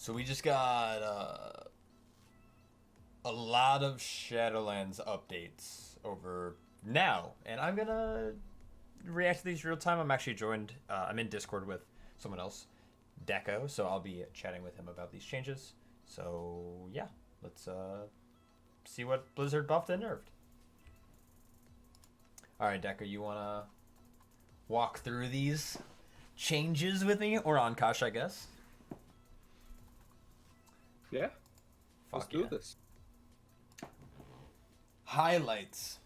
So we just got a lot of Shadowlands updates over now, and I'm gonna react to these real time. I'm actually joined. I'm in Discord with someone else, Dekco, so I'll be chatting with him about these changes. So yeah, let's see what Blizzard buffed and nerfed. All right, Dekko, you wanna walk through these changes with me, or Ankash, I guess. Yeah, let's Fuck do yeah. this. Highlights.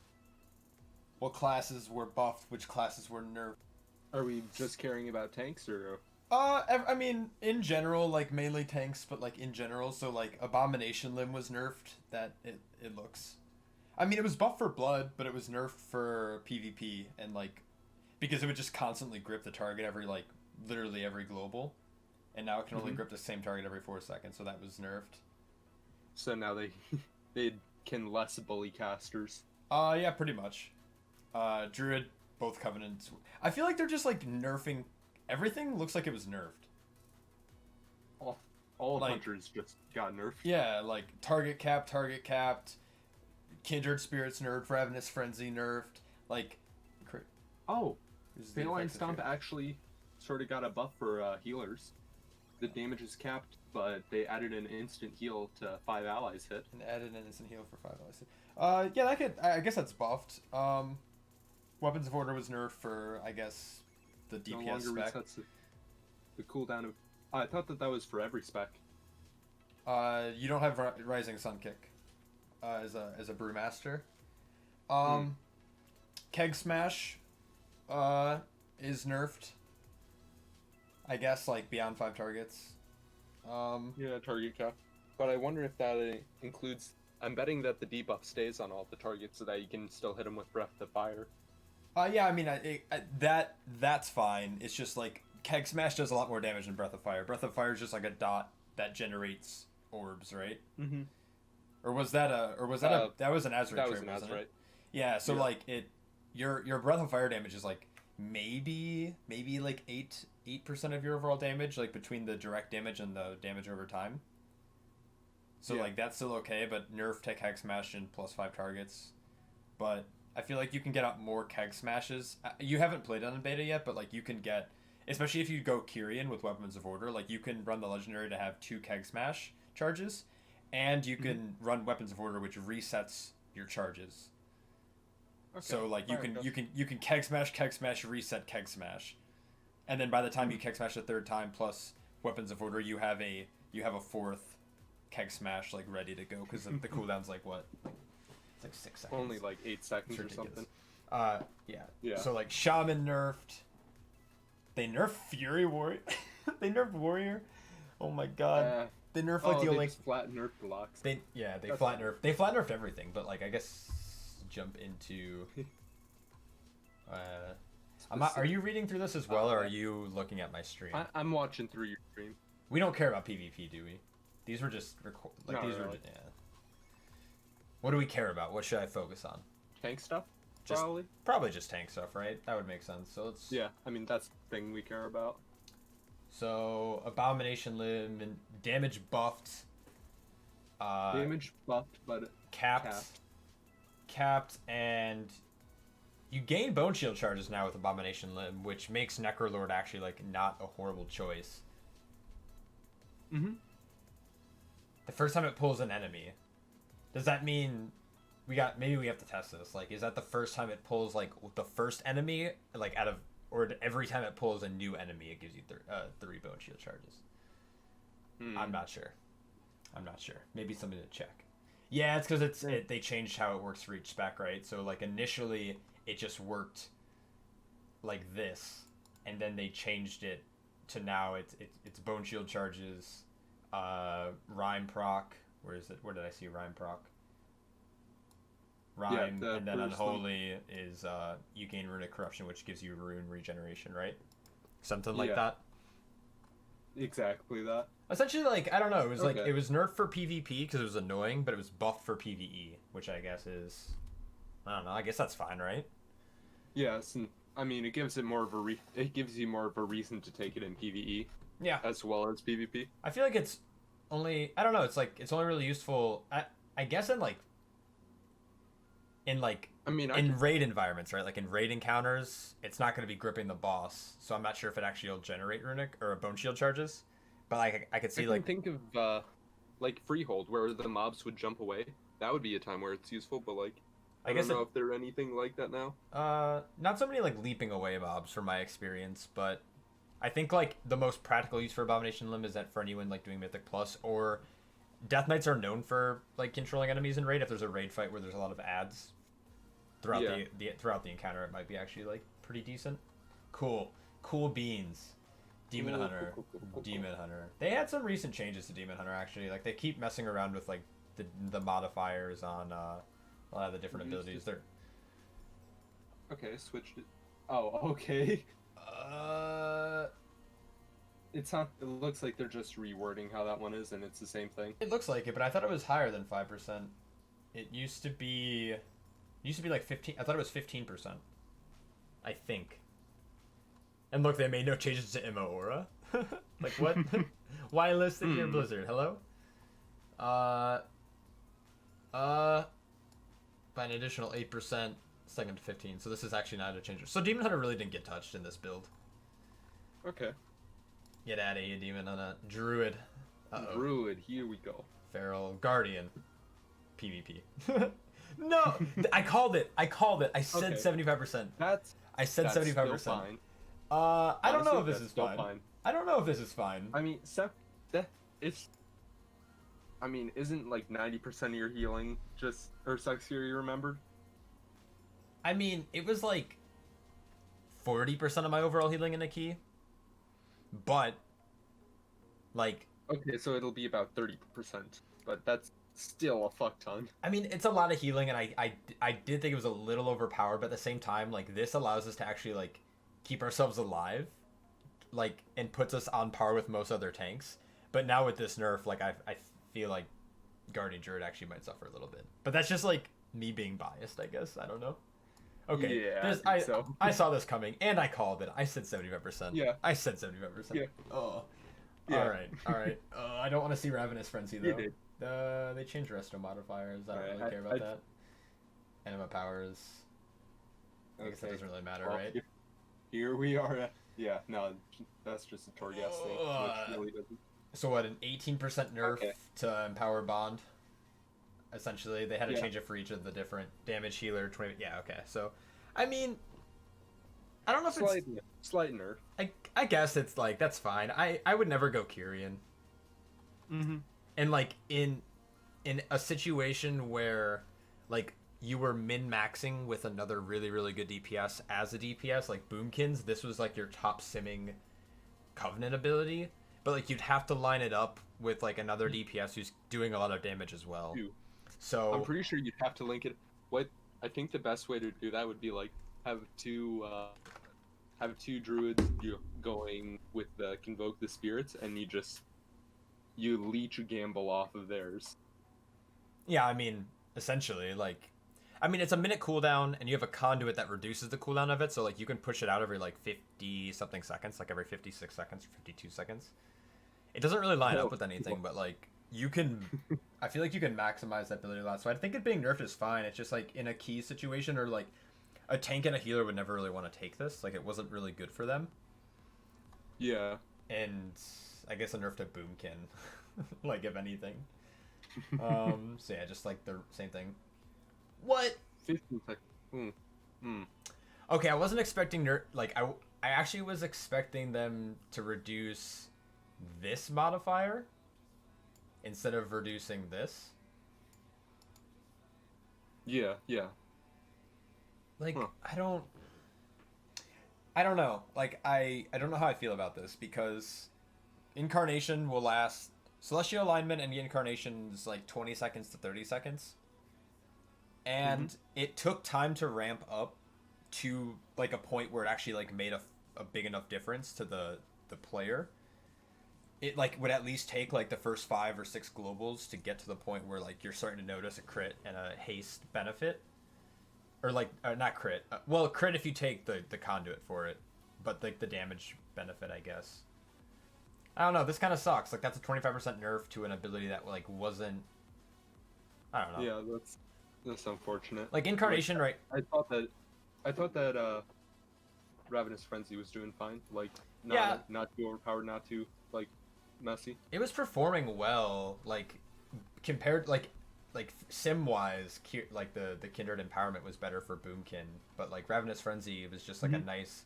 What classes were buffed? Which classes were nerfed? Are we just caring about tanks or? I mean, in general, like melee tanks, but like in general, so like Abomination Limb was nerfed. That it looks. I mean, it was buffed for blood, but it was nerfed for PvP and like because it would just constantly grip the target every like literally every global, and now it can only grip the same target every 4 seconds. So that was nerfed. So now they they can less bully casters. Yeah, pretty much. Druid, both covenants. I feel like they're just like nerfing everything. Looks like it was nerfed. All Like- hunters just got nerfed. Yeah, like target capped, kindred spirits nerfed, ravenous frenzy nerfed. Like, Oh, this is the Feline effective Stomp here. actually sort of got a buff for healers. The damage is capped, but they added an instant heal to 5 allies hit. And added an instant heal for 5 allies. Yeah, that could. I guess that's buffed. Weapons of Order was nerfed for, I guess, the No DPS longer spec. resets the cooldown of. I thought that was for every spec. You don't have Rising Sun Kick as a Brewmaster. Keg Smash is nerfed. I guess like beyond 5 targets. Yeah, target cap. But I wonder if that includes. I'm betting that the debuff stays on all the targets so that you can still hit them with Breath of Fire. Yeah, I mean that's fine. It's just like Keg Smash does a lot more damage than Breath of Fire. Breath of Fire is just like a dot that generates orbs, right? Mm-hmm. Or was that a that was an Azure That was trait, an wasn't Azerite. it? Yeah, so Yeah. like your Breath of Fire damage is like maybe like 8% of your overall damage, like between the direct damage and the damage over time. So Yeah. like that's still okay, but nerf to Keg Smash and plus 5 targets. But I feel like you can get out more Keg Smashes. You haven't played on the beta yet, but like you can get, especially if you go Kyrian with Weapons of Order, like you can run the legendary to have 2 Keg Smash charges, and you can run Weapons of Order, which resets your charges. Okay. So like you Alright, can Keg Smash, reset Keg Smash, and then by the time you Keg Smash the 3rd time plus Weapons of Order, you have a 4th Keg Smash like ready to go because the cooldown's like what? It's like 6 seconds. Only like 8 seconds It's or ridiculous. something. Yeah. Yeah. So like Shaman nerfed. They nerfed Fury Warrior. They nerfed Warrior. Oh my god. They nerfed like the they only. just flat nerfed blocks. They That's flat nerfed. They flat nerfed everything, but like I guess jump into. Are you reading through this as well, or are you looking at my stream? I'm watching through your stream. We don't care about PvP, do we? These were just Not these were really. yeah. What do we care about? What should I focus on? Tank stuff? Just- Probably. Probably just tank stuff, right? That would make sense. So let's. Yeah, I mean, that's the thing we care about. So Abomination Limb and damage buffed. Damage buffed, but Capped. Capped, and you gain Bone Shield charges now with Abomination Limb, which makes Necrolord actually like not a horrible choice. Mm-hmm. The first time it pulls an enemy, does that mean maybe we have to test this? Like, is that the first time it pulls like the first enemy, like out of, or every time it pulls a new enemy, it gives you 3 Bone Shield charges? I'm not sure. Maybe something to check. Yeah, it's because they changed how it works for each spec, right? So like initially it just worked like this, and then they changed it to now it's Bone Shield charges, Rhyme proc. Where is it? Where did I see Rhyme proc? Rhyme, the and then first one. Unholy is you gain Runic Corruption, which gives you rune regeneration, right? Something like Yeah. that. Exactly that. Essentially, like, I don't know, it was like Okay. it was nerfed for PvP because it was annoying, but it was buffed for PvE, which I guess is, I don't know, I guess that's fine, right? Yes, and I mean, it gives it more of it gives you more of a reason to take it in PvE Yeah, as well as PvP. I feel like it's only I don't know. It's like it's only really useful. I guess I mean, in raid environments, right? Like in raid encounters, it's not going to be gripping the boss, so I'm not sure if it actually will generate runic or bone shield charges. But like I could see I can think of like freehold where the mobs would jump away. That would be a time where it's useful, but like I don't know if there are anything like that now. Not so many like leaping away mobs from my experience, but I think like the most practical use for Abomination Limb is that for anyone like doing Mythic Plus, or Death Knights are known for like controlling enemies in raid. If there's a raid fight where there's a lot of ads throughout throughout the encounter, it might be actually like pretty decent. Cool beans. Demon Hunter. Demon Hunter. They had some recent changes to Demon Hunter actually. Like they keep messing around with like the modifiers on a lot of the different abilities. They're okay. Switched it. Oh, okay. It's not. It looks like they're just rewording how that one is, and it's the same thing. It looks like it, but I thought it was higher than 5%. It used to be like 15. I thought it was 15%. I think. And look, they made no changes to Immo Aura. Like what? Why list it here, Blizzard? Hello? By an additional 8%, second to 15. So this is actually not a change. So Demon Hunter really didn't get touched in this build. Okay. Get out of here, Demon Hunter. Druid. Druid, here we go. Feral Guardian. PvP. No! I called it. I said 75%. I said 75%. Still fine. I don't know if this is fine. I don't know if this is fine. I mean, isn't like 90% of your healing just Ursa's Fury remembered? I mean, it was like 40% of my overall healing in a key. But, like... Okay, so it'll be about 30%. But that's still a fuck ton. I mean, it's a lot of healing, and I did think it was a little overpowered, but at the same time, like, this allows us to actually, like, keep ourselves alive. Like, and puts us on par with most other tanks. But now with this nerf, like, I feel like Guardian Druid actually might suffer a little bit. But that's just, like, me being biased, I guess. I don't know. Okay, yeah, I saw this coming, and I called it. I said 75%. Yeah. I said 75%. Yeah. Oh. Yeah. All right. I don't want to see Ravenous Frenzy, though. You did. They changed resto modifiers. I don't really care about that. Anima powers. I guess that doesn't really matter, right? Here we are. Yeah, no, that's just a Torghast thing, which really doesn't. So what, an 18% nerf to Empower Bond? Essentially, they had to change it for each of the different damage healer. 20. Yeah, okay. So, I mean, I don't know if it's slight nerf. I guess it's like that's fine. I would never go Kyrian. Mm-hmm. And like in a situation where like you were min-maxing with another really, really good DPS as a DPS, like Boomkins, this was like your top simming Covenant ability. But like you'd have to line it up with like another DPS who's doing a lot of damage as well. So I'm pretty sure you'd have to link it. I think the best way to do that would be like have two druids going with the Convoke the Spirits, and you leech a gamble off of theirs. Yeah, I mean, essentially, like, I mean, it's a minute cooldown, and you have a conduit that reduces the cooldown of it, so like you can push it out every like 50 something seconds, like every 56 seconds or 52 seconds. It doesn't really line up with anything, but like you can, I feel like you can maximize that ability a lot. So I think it being nerfed is fine. It's just like in a key situation, or like a tank and a healer would never really want to take this. Like it wasn't really good for them. Yeah. And I guess a nerf to Boomkin, like if anything. So yeah, just like the same thing. What? 15 seconds. Okay, I wasn't expecting I actually was expecting them to reduce this modifier instead of reducing this. Yeah. Like, I don't know. Like, I don't know how I feel about this, because Incarnation will last... Celestial Alignment and Incarnation is like 20 seconds to 30 seconds. And it took time to ramp up to, like, a point where it actually, like, made a big enough difference to the player. It, like, would at least take, like, the first 5 or 6 globals to get to the point where, like, you're starting to notice a crit and a haste benefit. Or, like, not crit. Well, crit if you take the conduit for it. But, like, the damage benefit, I guess. I don't know. This kind of sucks. Like that's a 25% nerf to an ability that like wasn't. I don't know. Yeah, that's unfortunate. Like Incarnation, right? I thought that Ravenous Frenzy was doing fine. Like not too overpowered, not too like messy. It was performing well, like compared like sim wise, like the Kindred Empowerment was better for Boomkin, but like Ravenous Frenzy was just like a nice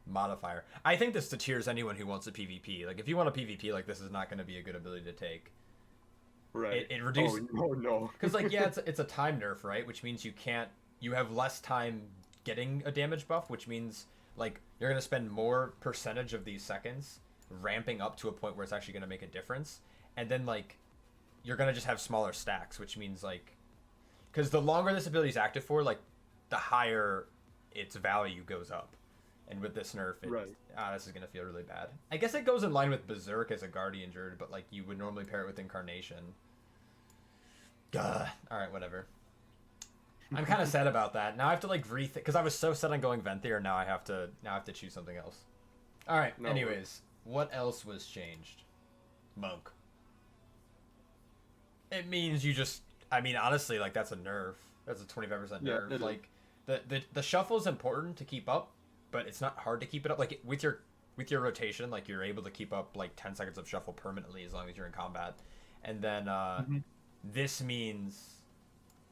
modifier. I think this deters anyone who wants a PvP. Like if you want a PvP, like this is not going to be a good ability to take. Right. It reduces. Oh no. Because like yeah, it's a time nerf, right? Which means you have less time getting a damage buff, which means like you're going to spend more percentage of these seconds ramping up to a point where it's actually going to make a difference, and then like you're going to just have smaller stacks, which means like because the longer this ability is active for, like the higher its value goes up. And with this nerf, this is going to feel really bad. I guess it goes in line with Berserk as a Guardian Druid, but like you would normally pair it with Incarnation. Gah. All right, whatever. I'm kind of sad about that. Now I have to like rethink because I was so set on going Venthyr. Now I have to choose something else. All right. No, anyways, what else was changed? Monk. It means you just. I mean, honestly, like that's a nerf. That's a 25% nerf. Yeah, like the shuffle is important to keep up, but it's not hard to keep it up. Like with your rotation, like you're able to keep up like 10 seconds of shuffle permanently as long as you're in combat, and then this means.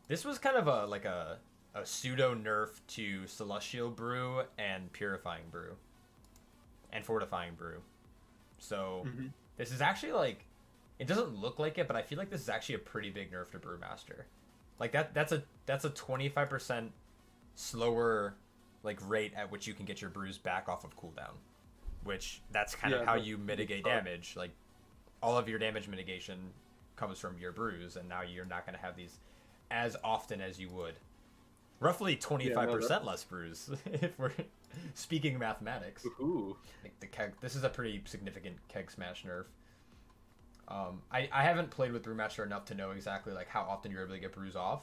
This was kind of a pseudo nerf to Celestial Brew and Purifying Brew and Fortifying Brew. So this is actually like it doesn't look like it, but I feel like this is actually a pretty big nerf to Brewmaster. Like that's a 25% slower like rate at which you can get your brews back off of cooldown, which that's kind of how you mitigate damage. Like all of your damage mitigation comes from your brews, and now you're not going to have these as often as you would. Roughly 25% less brews, if we're speaking mathematics. Ooh. Like the keg, this is a pretty significant keg smash nerf. I haven't played with Brewmaster enough to know exactly like how often you're able to get brews off,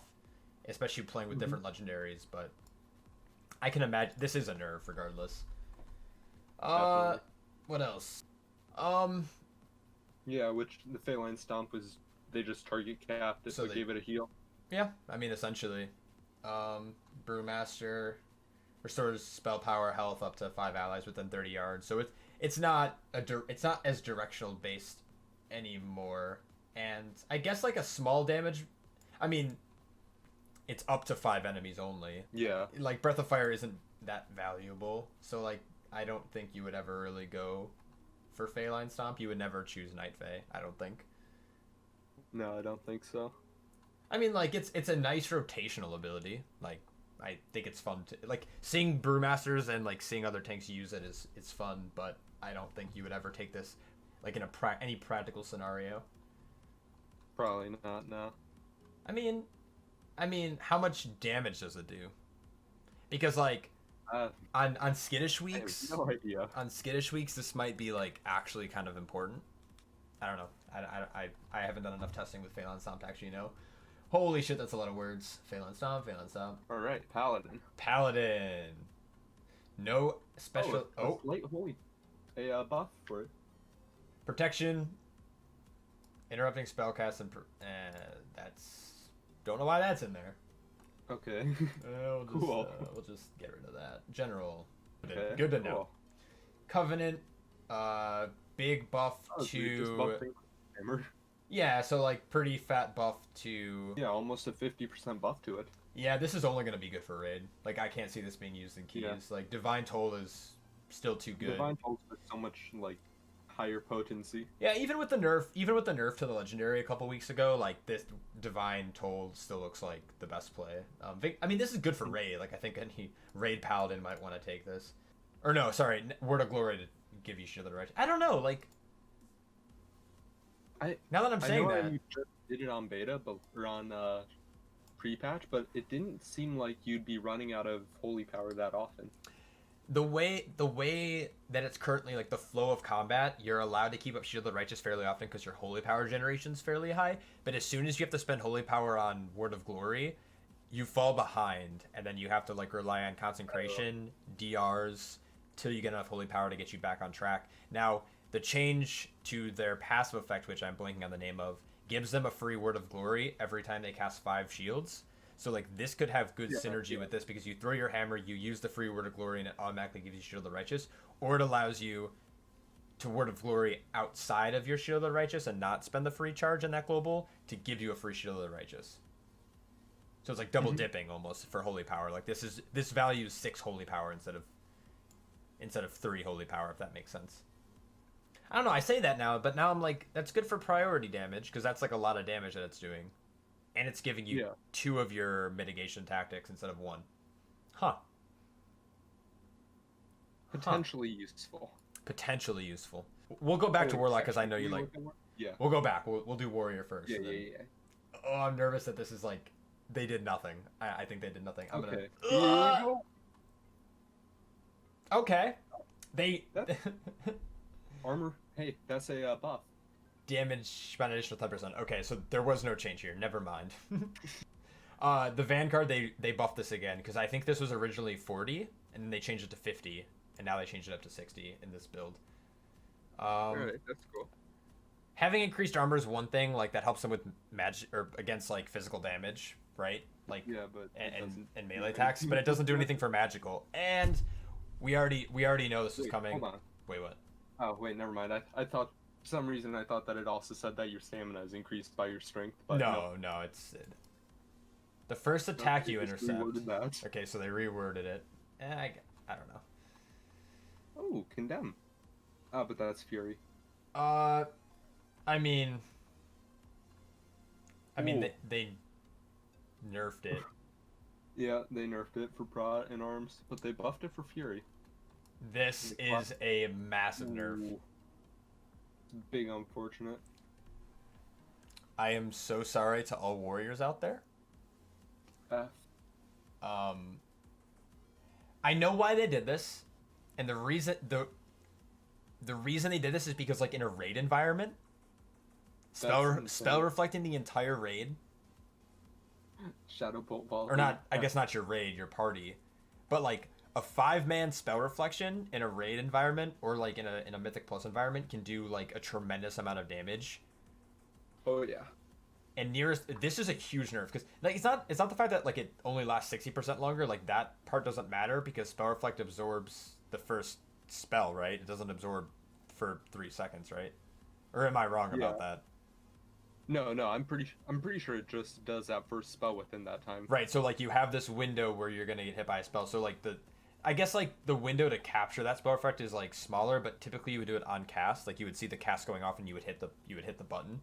especially playing with different legendaries, but I can imagine this is a nerf regardless. What else? Yeah, which the Feline Stomp was, they just target capped it, so they gave it a heal. Yeah, I mean essentially. Brewmaster restores spell power health up to 5 allies within 30 yards. So it's not as directional based anymore. And I guess like a small damage, I mean it's up to 5 enemies only. Yeah. Like Breath of Fire isn't that valuable. So like I don't think you would ever really go for Feline Stomp. You would never choose Night Fae, I don't think. No, I don't think so. I mean, like, it's a nice rotational ability. Like, I think it's fun to... Like, seeing Brewmasters and, like, seeing other tanks use it is fun, but I don't think you would ever take this, like, in any practical scenario. Probably not, no. I mean, how much damage does it do? Because, like, on skittish weeks... I have no idea. On skittish weeks, this might be, like, actually kind of important. I don't know. I haven't done enough testing with Feline Stomp to actually know. Holy shit, that's a lot of words. Feline Stomp, Feline Stomp. Alright, Paladin. Paladin. No special... A buff for it. Protection. Interrupting spellcast and... that's... Don't know why that's in there. Okay. We'll just get rid of that. General. Okay, good to know. Covenant. Big buff to... Hammer. Yeah, so like pretty fat buff to... Yeah, almost a 50% buff to it. Yeah, this is only going to be good for raid. Like, I can't see this being used in keys. Yeah. Like, Divine Toll is still too good. Divine Toll is so much, like, higher potency. Yeah, even with the nerf to the Legendary a couple weeks ago, like, this Divine Toll still looks like the best play. I mean, this is good for raid. Like, I think any raid Paladin might want to take this. Or no, sorry, Word of Glory to give you Shield of the Righteous. I don't know, like... now that I'm saying that, you just did it on beta, or on pre-patch, but it didn't seem like you'd be running out of holy power that often. The way that it's currently, like, the flow of combat, you're allowed to keep up Shield of the Righteous fairly often because your holy power generation's fairly high. But as soon as you have to spend holy power on Word of Glory, you fall behind, and then you have to like rely on consecration, DRs, till you get enough holy power to get you back on track. Now, The change to their passive effect, which I'm blanking on the name of, gives them a free Word of Glory every time they cast 5 shields. So like this could have good synergy with this because you throw your hammer, you use the free Word of Glory, and it automatically gives you Shield of the Righteous, or it allows you to Word of Glory outside of your Shield of the Righteous and not spend the free charge in that global to give you a free Shield of the Righteous. So it's like double dipping almost for holy power. Like this values 6 holy power instead of 3 holy power, if that makes sense. I don't know, I say that now, but now I'm like, that's good for priority damage, because that's like a lot of damage that it's doing. And it's giving you 2 of your mitigation tactics instead of 1. Huh. Potentially useful. Potentially useful. We'll go back to Warlock, because I know you like... Yeah. We'll go back. We'll do Warrior first. Yeah. Oh, I'm nervous that this is like... They did nothing. I think they did nothing. I'm okay. gonna... Okay. They... Armor, hey, that's a buff. Damage by an additional 10%. Okay, so there was no change here. Never mind. The Vanguard, they buffed this again, because I think this was originally 40, and then they changed it to 50, and now they changed it up to 60 in this build. Alright, that's cool. Having increased armor is one thing, like that helps them with magic, or against like physical damage, right? Like but and melee attacks, but it doesn't do anything for magical. And we already know this is coming. Hold on. Wait, what? Oh, wait, never mind. I thought, for some reason, I thought that it also said that your stamina is increased by your strength. But no, it's... The first attack you intercept... Okay, so they reworded it. I don't know. Oh, condemn. Ah, but that's Fury. I mean, they nerfed it. Yeah, they nerfed it for Prot and Arms, but they buffed it for Fury. This is a massive nerf. Big unfortunate. I am so sorry to all warriors out there. I know why they did this, and the reason they did this is because like in a raid environment, spell reflecting the entire raid. Shadow Bolt Ball. Or not, I guess not your raid, your party, but like a 5-man spell reflection in a raid environment or like in a Mythic Plus environment can do like a tremendous amount of damage. Oh yeah. And this is a huge nerf because like it's not the fact that like it only lasts 60% longer. Like that part doesn't matter because spell reflect absorbs the first spell, right? It doesn't absorb for 3 seconds, right? Or am I wrong about that? No, I'm pretty sure it just does that first spell within that time. Right, so like you have this window where you're gonna get hit by a spell. So like I guess like the window to capture that spell effect is like smaller, but typically you would do it on cast. Like you would see the cast going off and you would hit the button.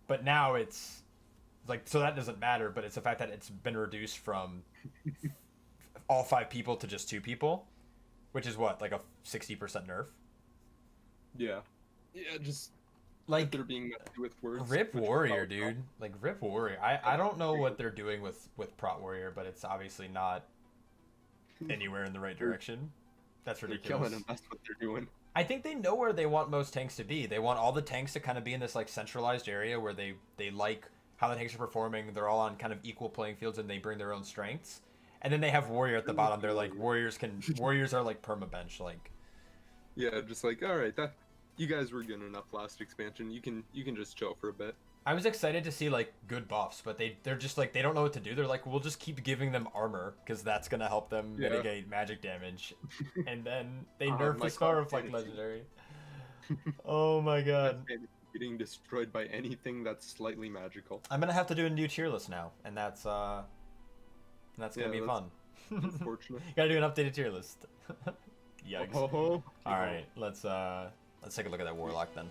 But now it's like, so that doesn't matter, but it's the fact that it's been reduced from all 5 people to just 2 people, which is what, like a 60% nerf? Yeah, just like they're being messy with words. Rip Warrior, dude. Like Rip Warrior. I don't know what they're doing with Prot Warrior, but it's obviously not anywhere in the right direction. That's ridiculous. They're killing them. That's what they're doing. I think they know where they want most tanks to be. They want all the tanks to kind of be in this like centralized area where they like how the tanks are performing. They're all on kind of equal playing fields and they bring their own strengths. And then they have Warrior at the bottom. They're like Warriors are like perma bench, like. Yeah, just like, all right, that you guys were good enough last expansion. You can just chill for a bit. I was excited to see like good buffs, but they're just like they don't know what to do. They're like, we'll just keep giving them armor because that's gonna help them mitigate magic damage, and then they nerf the spell reflect legendary. Oh my god! Getting destroyed by anything that's slightly magical. I'm gonna have to do a new tier list now, and that's gonna be fun. Unfortunate. Gotta do an updated tier list. Yikes! Oh. All right, let's take a look at that Warlock then.